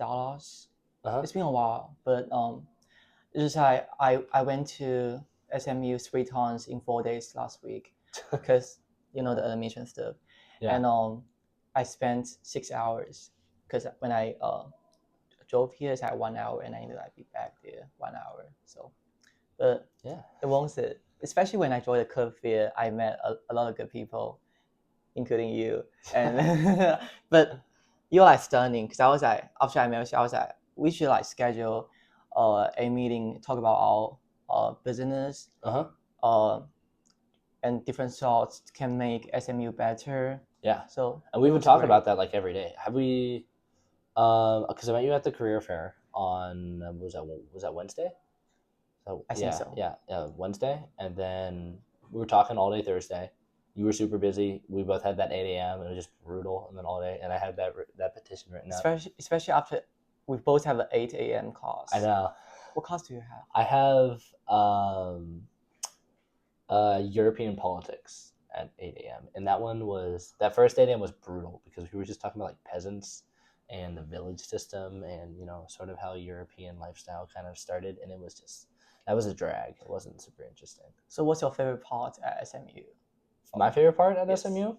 It's been a while, but it's just I went to SMU 3 times in 4 days last week because the admission stuff, and I spent 6 hours because when I drove here it's like 1 hour and I need to like be back there 1 hour. So, but it won't sit. Especially when I joined the club fair, I met a lot of good people, including you. And but you're like stunning because I was like, after I met you, I was like, we should like schedule a meeting, talk about our business, and different thoughts can make SMU better. Yeah. So and we've been talking about that like every day. Have we? Because I met you at the career fair on was that Wednesday? So I think so. Yeah, Wednesday, and then we were talking all day Thursday. You were super busy. We both had that 8 a.m. It was just brutal, and then all day, and I had that petition written up. Especially after we both have an 8 a.m. class. I know. What class do you have? I have European politics at 8 a.m. And that first 8 a.m. was brutal because we were just talking about like peasants and the village system and sort of how European lifestyle kind of started, and that was a drag. It wasn't super interesting. So what's your favorite part at SMU? My favorite part at SMU?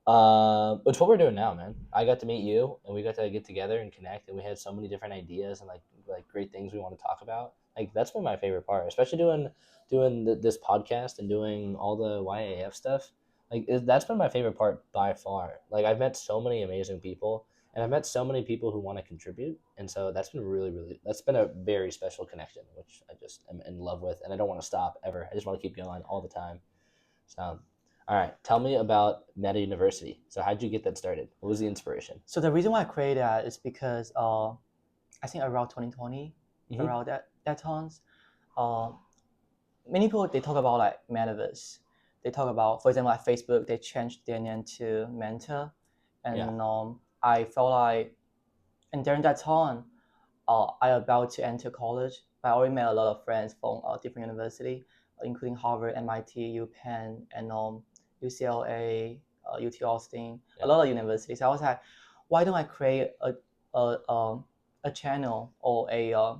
It's what we're doing now, man. I got to meet you, and we got to get together and connect, and we had so many different ideas and like great things we want to talk about. Like that's been my favorite part, especially doing this podcast and doing all the YAF stuff. Like that's been my favorite part by far. Like I've met so many amazing people, and I've met so many people who want to contribute, and so that's been that's been a very special connection, which I just am in love with, and I don't want to stop ever. I just want to keep going all the time. So, all right, tell me about Meta University. So how'd you get that started? What was the inspiration? So the reason why I created that is because I think around 2020, around that times, many people, they talk about like metaverse. They talk about, for example, like Facebook, they changed their name to Meta, and I felt like, and during that time, I about to enter college. I already met a lot of friends from different universities, including Harvard, MIT, UPenn, and UCLA, UT Austin, a lot of universities. I was like, why don't I create a channel or a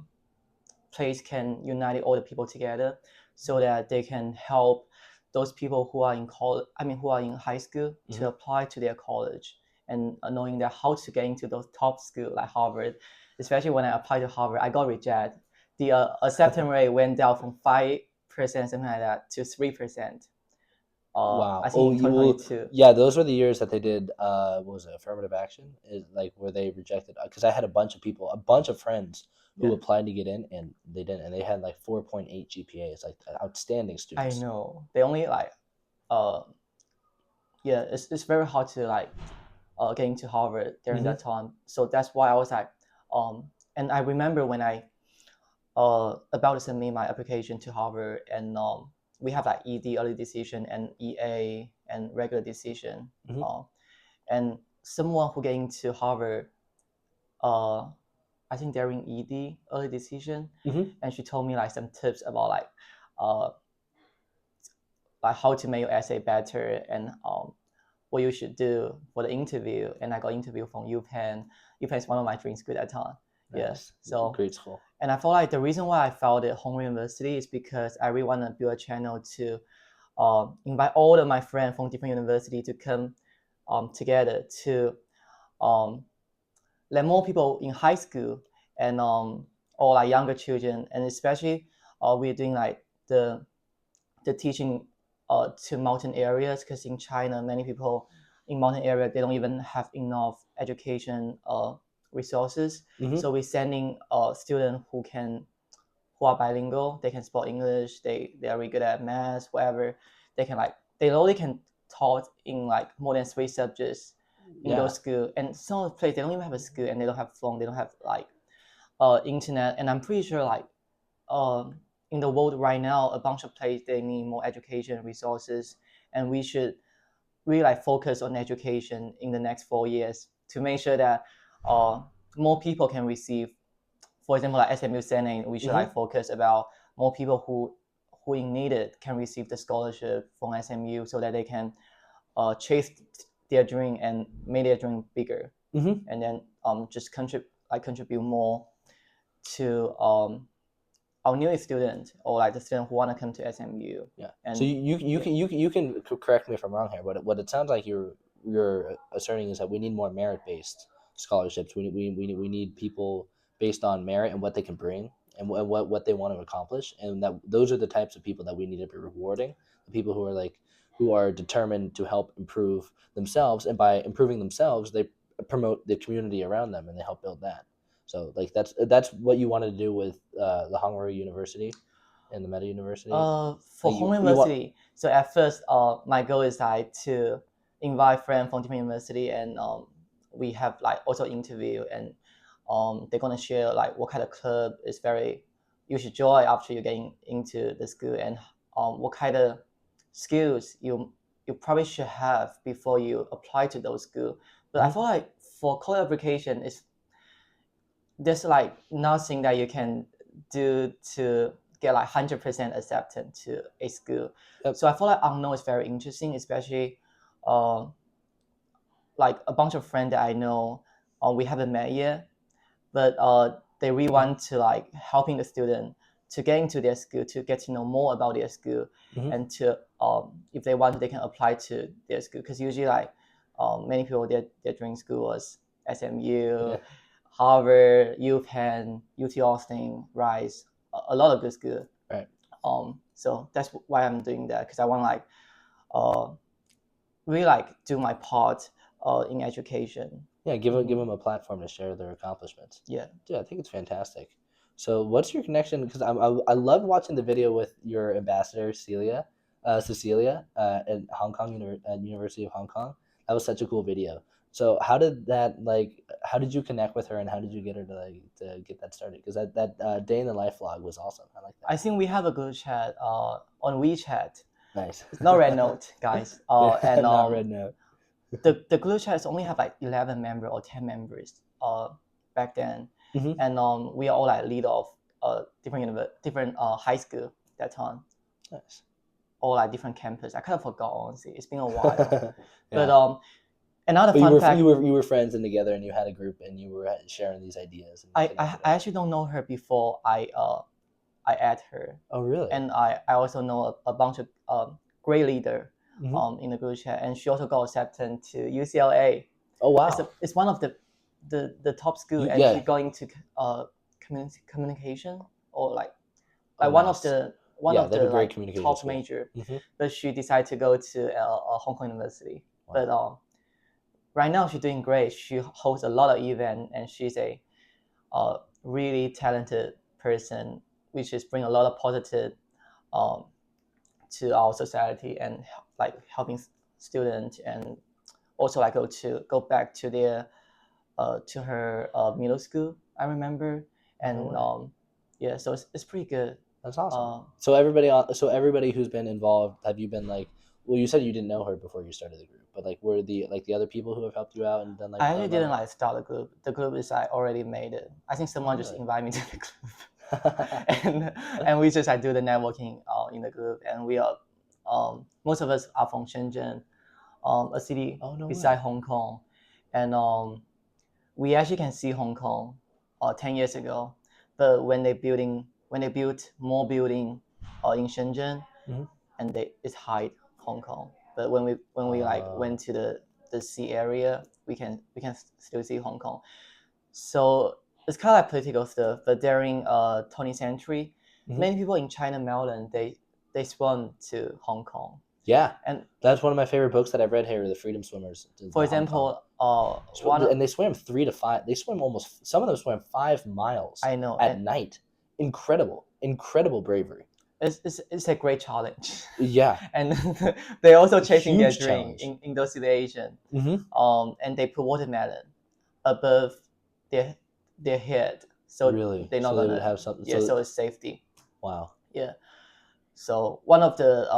place can unite all the people together so that they can help those people who are in college, who are in high school to apply to their college, and knowing that how to get into those top schools like Harvard. Especially when I applied to Harvard, I got rejected. The acceptance rate went down from 5%, something like that, to 3%. Wow. I think in 2022. Yeah, those were the years that they did, what was it, affirmative action? Is like where they rejected, because I had a bunch of friends who applied to get in, and they didn't, and they had like 4.8 GPAs, like outstanding students. I know. They only like, it's very hard to like get into Harvard during that time. So that's why I was like, and I remember when I about to submit my application to Harvard, and we have like ED, early decision, and EA, and regular decision. And someone who get into Harvard, I think they're in ED, early decision, and she told me like some tips about like how to make your essay better, and what you should do for the interview. And I got interview from UPenn. UPenn is one of my dream schools at that time. Nice. Yes, so great school. And I felt like the reason why I founded Hongrui University is because I really want to build a channel to invite all of my friends from different universities to come together to let more people in high school and or like younger children, and especially we're doing like the teaching to mountain areas, because in China many people in mountain area, they don't even have enough education resources. So we're sending students who are bilingual. They can speak English. They are really good at math, whatever. They only can taught in like more than 3 subjects in those schools. And some of the places, they don't even have a school, and they don't have phone. They don't have like internet. And I'm pretty sure like in the world right now, a bunch of places, they need more education resources, and we should really like focus on education in the next 4 years to make sure that more people can receive. For example, like SMU Senate, we should like focus about more people who in need it can receive the scholarship from SMU, so that they can chase their dream and make their dream bigger, and then just contribute, like contribute more to our new student or like the student who want to come to SMU. Yeah. And so you can correct me if I'm wrong here, but what it sounds like you're asserting is that we need more merit-based scholarships. We need people based on merit and what they can bring and what they want to accomplish, and that those are the types of people that we need to be rewarding. The people who are determined to help improve themselves, and by improving themselves, they promote the community around them and they help build that. So like that's what you wanted to do with the Hongrui University and the Meta University. For Like Hongrui University, so at first, my goal is like to invite friends from different university, and we have like also interview, and they're gonna share like what kind of club is very you should join after you're getting into the school, and what kind of skills you probably should have before you apply to those schools. But I feel like for college application, there's like nothing that you can do to get like 100% accepted to a school. Yep. So I feel like unknown is very interesting, especially like a bunch of friends that I know we haven't met yet, but they really want to like helping the student to get into their school, to get to know more about their school, and to if they want, they can apply to their school, because usually like many people their dream school was SMU, Harvard, UPenn, UT Austin, Rice, a lot of good schools. Right. So that's why I'm doing that, because I want like really like do my part in education. Yeah, give them a platform to share their accomplishments. Yeah. Yeah, I think it's fantastic. So what's your connection? Because I loved watching the video with your ambassador, Cecilia, at University of Hong Kong. That was such a cool video. So how did you connect with her, and how did you get her to get that started? Because that day in the life vlog was awesome. I like that. I think we have a good chat on WeChat. Nice. It's not Red Note, guys. And not Red Note. the group chats only have like 11 members or 10 members back then, and we are all like lead of different high school that time. Nice. Or like different campus. I kind of forgot, honestly. It's been a while. Yeah. But another fun fact. You were friends and together, and you had a group, and you were sharing these ideas. I actually don't know her before I add her. Oh, really? And I also know a bunch of great leader in the group chat, and she also got accepted to UCLA. Oh, wow! It's one of the top school, and she's going to communication, or like one of the like, top major. But she decided to go to Hong Kong University. Wow. But right now she's doing great. She hosts a lot of events, and she's a really talented person, which is bring a lot of positive to our society, and like helping students, and also like go back to their to her middle school, I remember, and yeah, so it's pretty good. That's awesome. So everybody who's been involved, have you been like? Well, you said you didn't know her before you started the group, but like, were the other people who have helped you out and done like? I actually didn't like start the group. The group is like already made it. I think someone just invited me to the group, and we just like do the networking in the group, and we are most of us are from Shenzhen, a city beside Hong Kong, and we actually can see Hong Kong 10 years ago, but when they built more building in Shenzhen, and it's hide Hong Kong. But when we like went to the sea area, we can still see Hong Kong. So it's kind of like political stuff. But during 20th century, many people in China, mainland, they swam to Hong Kong. Yeah, and that's one of my favorite books that I've read here, The Freedom Swimmers. For example, and they swam 3 to 5. They swim almost. Some of them swam 5 miles. I know, at night. Incredible bravery. It's a great challenge. Yeah, and they're also chasing their dream in those situations. And they put watermelon above their head, so really, they're not gonna have something. Yeah, so it's safety. Wow. Yeah. So one of the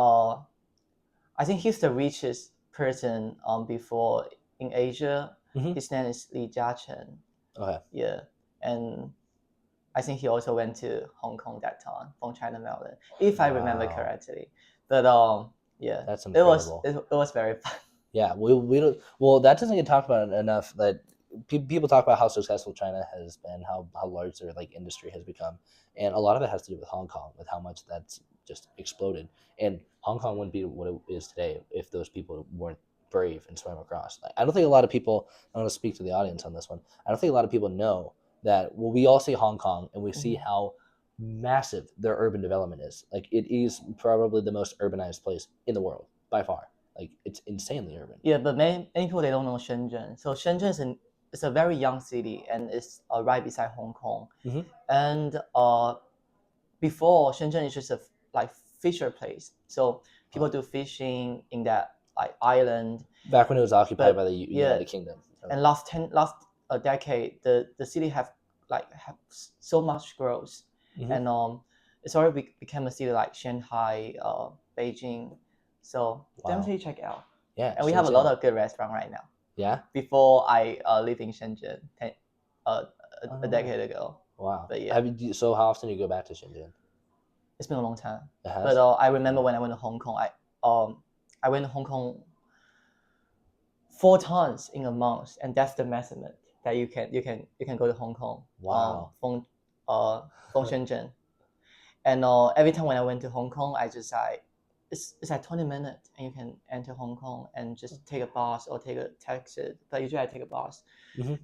I think he's the richest person before in Asia. His name is Li Jiaqing. Okay. Yeah, and I think he also went to Hong Kong that time from China mainland, if I remember correctly. But yeah, that's incredible. It was very fun. Yeah, we don't. Well, that doesn't get talked about enough. That people talk about how successful China has been, how large their like industry has become, and a lot of it has to do with Hong Kong, with how much that's just exploded. And Hong Kong wouldn't be what it is today if those people weren't brave and swam across. Like, I don't think a lot of people. I want to speak to the audience on this one. I don't think a lot of people know that. Well, we all see Hong Kong and we see how massive their urban development is. Like, it is probably the most urbanized place in the world by far. Like, it's insanely urban. Yeah, but many people, they don't know Shenzhen. So Shenzhen is a very young city, and it's right beside Hong Kong. And before, Shenzhen is just a like fisher place. So people do fishing in that like island. Back when it was occupied by the United Kingdom. And last decade, the city have so much growth, and it's already become a city like Shanghai, Beijing. So definitely check it out. Yeah, and we have a lot of good restaurants right now. Yeah. Before I lived in Shenzhen a decade ago. Wow. But yeah. So how often do you go back to Shenzhen? It's been a long time. It has? But I remember when I went to Hong Kong. I went to Hong Kong 4 times in a month, and that's the maximum that you can go to Hong Kong. Wow. From Shenzhen. And every time when I went to Hong Kong, I just it's like 20 minutes, and you can enter Hong Kong and just take a bus or take a taxi. But usually I take a bus.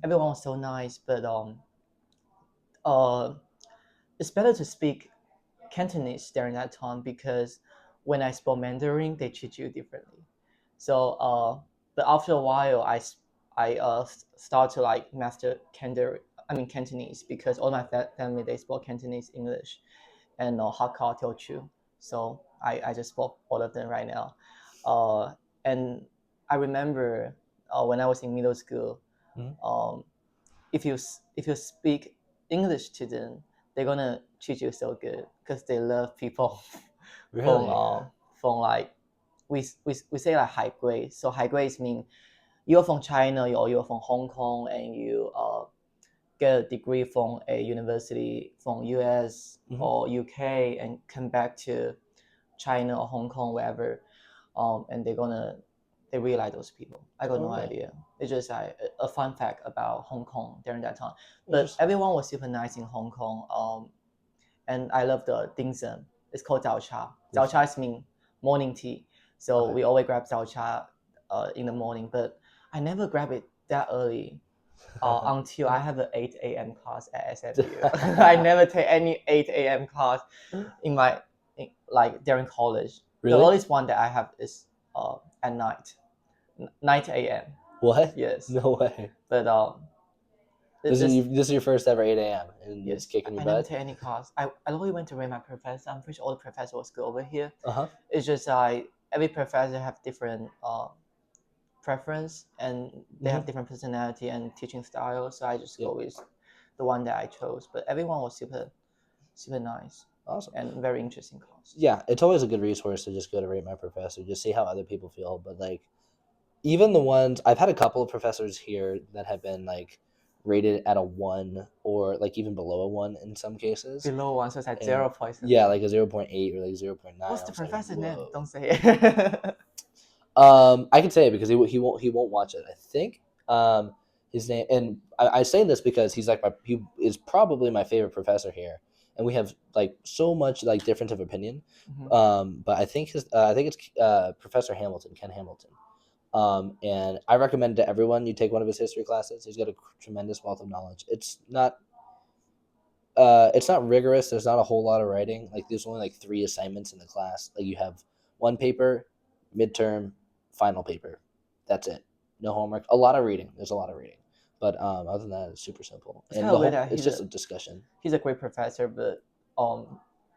Everyone was so nice, but it's better to speak Cantonese during that time, because when I spoke Mandarin, they treat you differently. So but after a while, I start to like master Cantonese, because all my family, they spoke Cantonese, English, and Hakka, Teochew. So I just spoke all of them right now. And I remember when I was in middle school, if you speak English to them, they're gonna treat you so good, because they love people from like we say like high grade. So high grades mean you're from China or you're from Hong Kong, and you get a degree from a university from US or UK, and come back to China or Hong Kong, wherever, and they really like those people. I got no idea. It's just like a fun fact about Hong Kong during that time. But everyone was super nice in Hong Kong, and I love the dim sum. It's called zao cha. Zao cha means morning tea. So we always grab zao cha in the morning, but I never grab it that early until I have an 8 a.m. class at SMU. I never take any 8 a.m. class like during college. Really? The earliest one that I have is at night, 9 a.m. What? Yes. No way. But this is your first ever 8 a.m. and yes, kicking your butt? I never take any class. I only went to rate my professor. I'm pretty sure all the professors was good over here. It's just every professor have different preference, and they have different personality and teaching style. So I just go with the one that I chose. But everyone was super nice. Awesome. And very interesting class. Yeah, it's always a good resource to just go to rate my professor, just see how other people feel. But like, even the ones, I've had a couple of professors here that have been like rated at a 1 or like even below a 1 in some cases. Below 1, so it's like 0 points. Yeah, like a 0.8 or like 0.9. What's the professor's name? Don't say it. I can say it because he won't watch it. I think his name, and I say this because he is probably my favorite professor here, and we have like so much like difference of opinion. But I think it's Professor Hamilton, Ken Hamilton. And I recommend to everyone you take one of his history classes. He's got a tremendous wealth of knowledge. It's not rigorous. There's not a whole lot of writing. Like, there's only like 3 assignments in the class. Like, you have 1 paper, midterm, final paper. That's it. No homework. A lot of reading. There's a lot of reading. But other than that, it's super simple. It's just a discussion. He's a great professor, but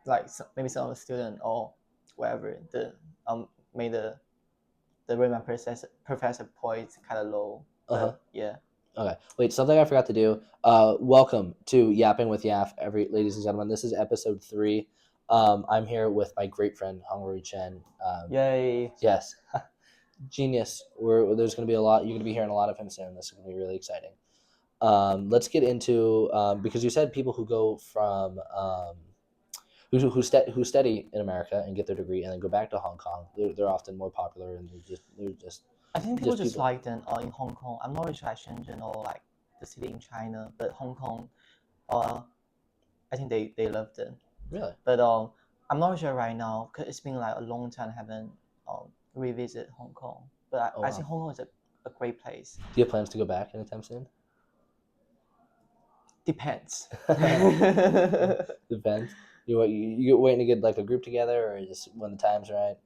like maybe some of the student or whatever made the Raymond professor points kind of low. Yeah. Okay. Wait, something I forgot to do. Welcome to Yapping with YAF, ladies and gentlemen. This is episode 3. I'm here with my great friend Hongrui Chen. Yay! Yes, genius. There's going to be a lot. You're going to be hearing a lot of him soon. This is going to be really exciting. Let's get into because you said people who go from who study in America and get their degree and then go back to Hong Kong. They're often more popular, and they're just. I think people just like them in Hong Kong. I'm not really sure like Shenzhen or like the city in China, but Hong Kong, I think they loved it. Really? But I'm not sure right now because it's been like a long time I haven't revisit Hong Kong. But I think Hong Kong is a great place. Do you have plans to go back anytime soon? Depends. Depends. You waiting to get like a group together, or just when the time's right?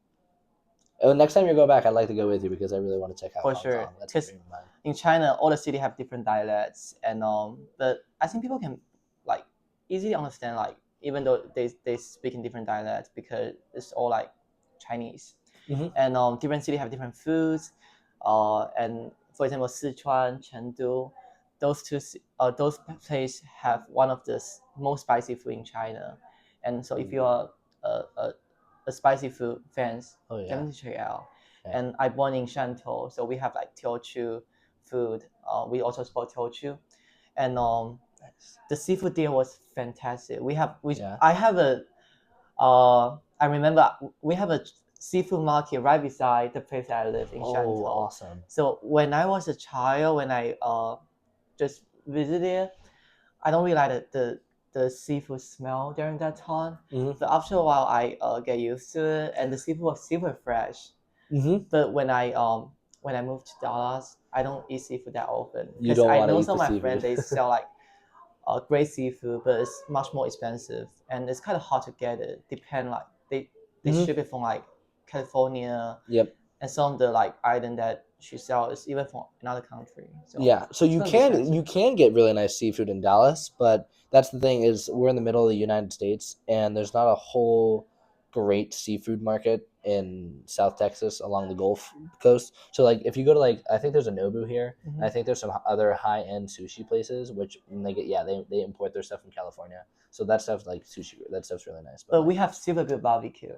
Oh, next time you go back, I'd like to go with you because I really want to check out For Hong sure. Kong. That's a dream of mine. In China, all the cities have different dialects, and but I think people can like easily understand, like even though they speak in different dialects, because it's all like Chinese. Mhm. And different cities have different foods, and for example, Sichuan, Chengdu, those places have one of the most spicy food in China, and so if you are a spicy food fans, definitely check it out. Yeah. And I born in Shantou, so we have like Teochew food. We also support Teochew, and the seafood there was fantastic. I have a I remember we have a seafood market right beside the place I live in Shantou. Oh, awesome! So when I was a child, when I just visited there, I don't really like the seafood smell during that time. Mm-hmm. But after a while, I get used to it, and the seafood was super fresh. Mm-hmm. But when I moved to Dallas, I don't eat seafood that often because I know some of my friends they sell like great seafood, but it's much more expensive, and it's kind of hard to get it. Depend like they ship it from like California. Yep. And some of the like item that she sells is even from another country. So yeah, so you can get really nice seafood in Dallas, but that's the thing is we're in the middle of the United States, and there's not a whole great seafood market in South Texas along the Gulf Coast. So like if you go to like I think there's a Nobu here, and I think there's some other high end sushi places which they import their stuff from California. So that stuff's like sushi. That stuff's really nice. But we have super good barbecue.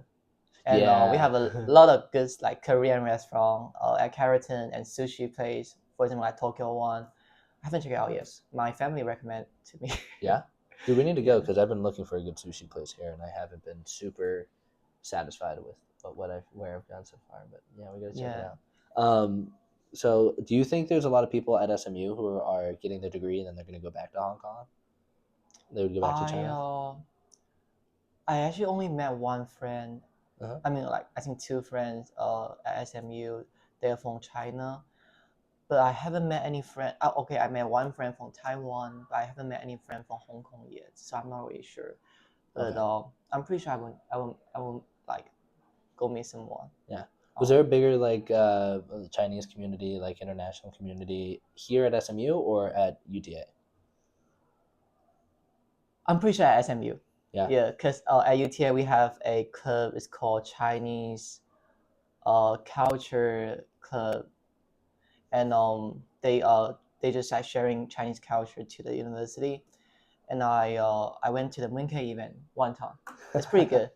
And we have a lot of good like Korean restaurant at Keratin and sushi place. For example, like Tokyo One. I haven't checked it out yet. My family recommended to me. Yeah, dude, we need to go because I've been looking for a good sushi place here, and I haven't been super satisfied with where I've gone so far. But yeah, we gotta check it out. So do you think there's a lot of people at SMU who are getting their degree and then they're gonna go back to Hong Kong? They would go back to China. I actually only met one friend. I mean, like I think two friends at SMU. They're from China, but I haven't met any friend. I met one friend from Taiwan, but I haven't met any friend from Hong Kong yet. So I'm not really sure. But I'm pretty sure I will like go meet someone. Yeah. Was there a bigger like Chinese community, like international community here at SMU or at UTA? I'm pretty sure at SMU. Yeah, because at UTA we have a club. It's called Chinese culture club, and they just like sharing Chinese culture to the university. And I went to the Mooncake event one time. It's pretty good.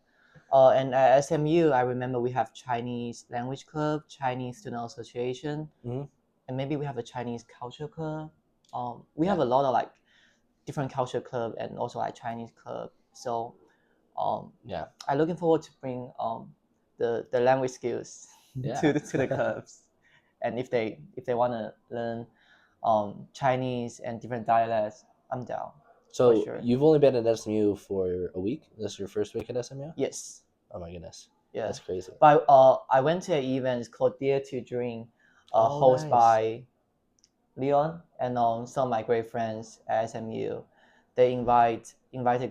And at SMU, I remember we have Chinese language club, Chinese student association, and maybe we have a Chinese culture club. We have a lot of like different culture club and also like Chinese club. So I'm looking forward to bring the language skills to the clubs, and if they want to learn Chinese and different dialects, I'm down. So you've only been at SMU for a week. This is your first week at SMU? Yes. Oh my goodness. Yeah, that's crazy. But I went to an event. It's called Dare to Dream, hosted by Leon and some of my great friends at SMU. They invited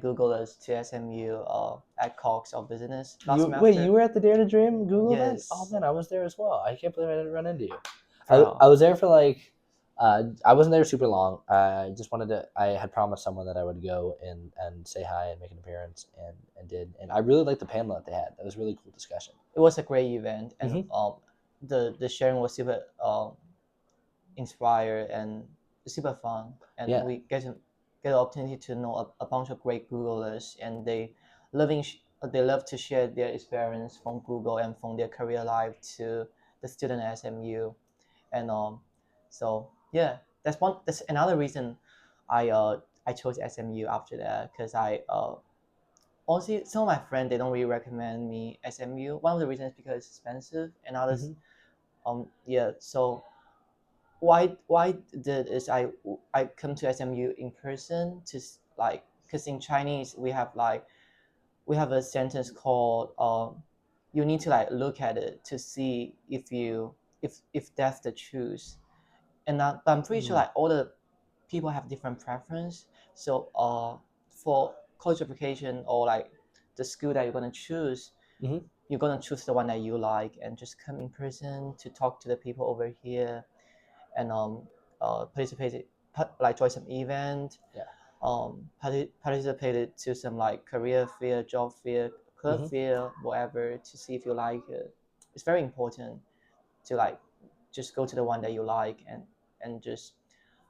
Googlers to SMU at Cox of Business last semester. Wait, you were at the Dare to Dream Google event? Oh man, I was there as well. I can't believe I didn't run into you. I was there for like, I wasn't there super long. I just wanted to. I had promised someone that I would go and say hi and make an appearance, and did. And I really liked the panel that they had. That was a really cool discussion. It was a great event, and the sharing was super inspired and super fun, and we get the opportunity to know a bunch of great Googlers, and they love to share their experience from Google and from their career life to the student at SMU, and so yeah, that's another reason I chose SMU after that, because I honestly some of my friends they don't really recommend me SMU. One of the reasons is because it's expensive, and others so why did is I come to SMU in person to like, because in Chinese we have a sentence called you need to like look at it to see if that's the truth. And but I'm pretty sure like all the people have different preference. So for college application or like the school that you're gonna choose, you're gonna choose the one that you like and just come in person to talk to the people over here and participate, like join some event, participated to some like career fair, job fair, club fair, whatever, to see if you like it. It's very important to like just go to the one that you like and just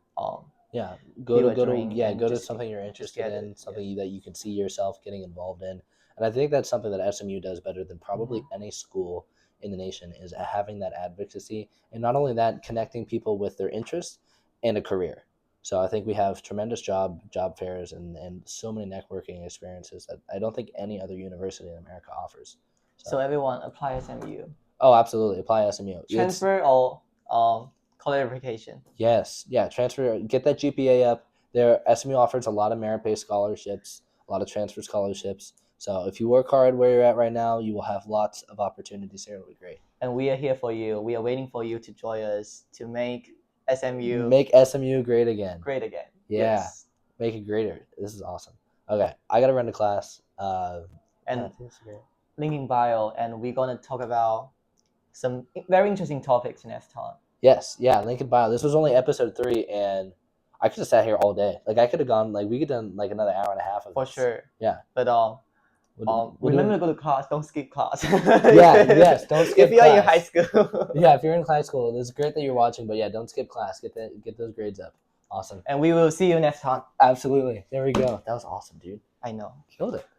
go and to just something you're interested get in, it. something that you can see yourself getting involved in. And I think that's something that SMU does better than probably any school in the nation, is having that advocacy, and not only that, connecting people with their interests and a career. So I think we have tremendous job fairs and so many networking experiences that I don't think any other university in America offers. So everyone apply SMU. Oh, absolutely, apply SMU. Transfer or college application. Yes, yeah, transfer, get that GPA up. There, SMU offers a lot of merit-based scholarships, a lot of transfer scholarships. So if you work hard where you're at right now, you will have lots of opportunities here. It'll be great. And we are here for you. We are waiting for you to join us to make SMU great again. Great again. Yeah, yes. Make it greater. This is awesome. Okay, I gotta run to class. And link in bio, and we're gonna talk about some very interesting topics next time. Yes, yeah, link in bio. This was only episode 3, and I could have sat here all day. Like I could have gone, like we could have done like another hour and a half of for this. sure. Yeah, but remember to go to class. Don't skip class. Yes, don't skip. If you're class. in high school. Yeah, if you're in high school, it's great that you're watching. But yeah, don't skip class. Get those grades up. Awesome. And we will see you next time. Absolutely. There we go. That was awesome, dude. I know. Killed it.